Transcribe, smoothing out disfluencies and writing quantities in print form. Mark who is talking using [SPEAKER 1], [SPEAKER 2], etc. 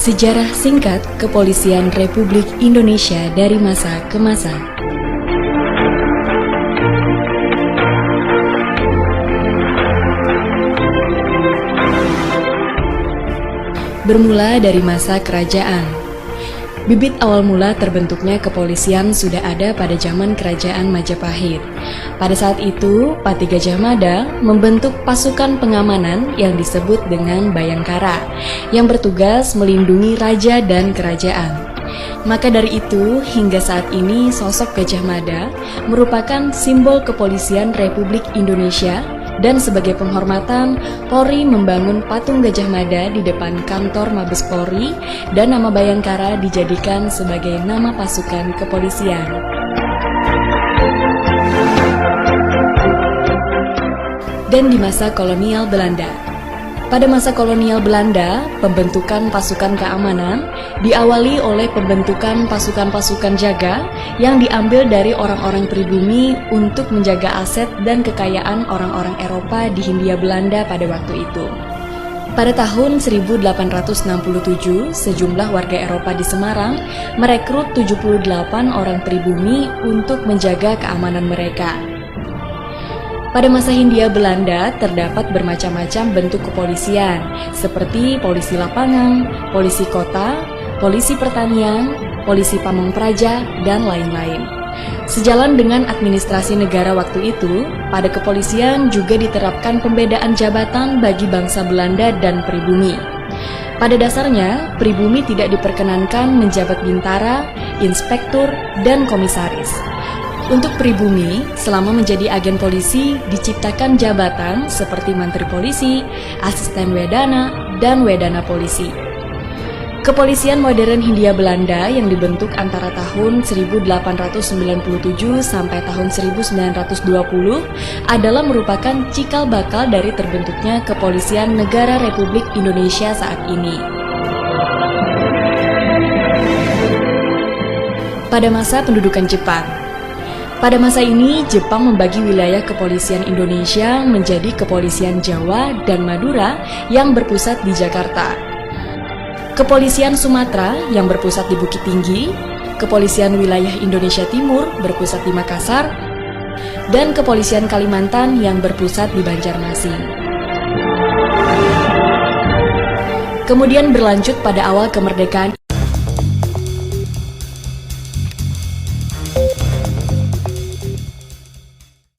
[SPEAKER 1] Sejarah singkat Kepolisian Republik Indonesia dari masa ke masa. Bermula dari masa kerajaan. Bibit awal mula terbentuknya kepolisian sudah ada pada zaman Kerajaan Majapahit. Pada saat itu, Pati Gajah Mada membentuk pasukan pengamanan yang disebut dengan Bayangkara, yang bertugas melindungi raja dan kerajaan. Maka dari itu, hingga saat ini sosok Gajah Mada merupakan simbol kepolisian Republik Indonesia. Dan sebagai penghormatan, Polri membangun patung Gajah Mada di depan kantor Mabes Polri dan nama Bayangkara dijadikan sebagai nama pasukan kepolisian. Dan di masa kolonial Belanda. Pada masa kolonial Belanda, pembentukan pasukan keamanan diawali oleh pembentukan pasukan-pasukan jaga yang diambil dari orang-orang pribumi untuk menjaga aset dan kekayaan orang-orang Eropa di Hindia Belanda pada waktu itu. Pada tahun 1867, sejumlah warga Eropa di Semarang merekrut 78 orang pribumi untuk menjaga keamanan mereka. Pada masa Hindia Belanda terdapat bermacam-macam bentuk kepolisian, seperti polisi lapangan, polisi kota, polisi pertanian, polisi pamong praja, dan lain-lain. Sejalan dengan administrasi negara waktu itu, pada kepolisian juga diterapkan pembedaan jabatan bagi bangsa Belanda dan pribumi. Pada dasarnya, pribumi tidak diperkenankan menjabat bintara, inspektur, dan komisaris. Untuk pribumi, selama menjadi agen polisi, diciptakan jabatan seperti Mantri Polisi, Asisten Wedana, dan Wedana Polisi. Kepolisian modern Hindia Belanda yang dibentuk antara tahun 1897 sampai tahun 1920 adalah merupakan cikal bakal dari terbentuknya Kepolisian Negara Republik Indonesia saat ini. Pada masa pendudukan Jepang. Pada masa ini, Jepang membagi wilayah kepolisian Indonesia menjadi Kepolisian Jawa dan Madura yang berpusat di Jakarta, Kepolisian Sumatera yang berpusat di Bukit Tinggi, Kepolisian Wilayah Indonesia Timur berpusat di Makassar, dan Kepolisian Kalimantan yang berpusat di Banjarmasin. Kemudian berlanjut pada awal kemerdekaan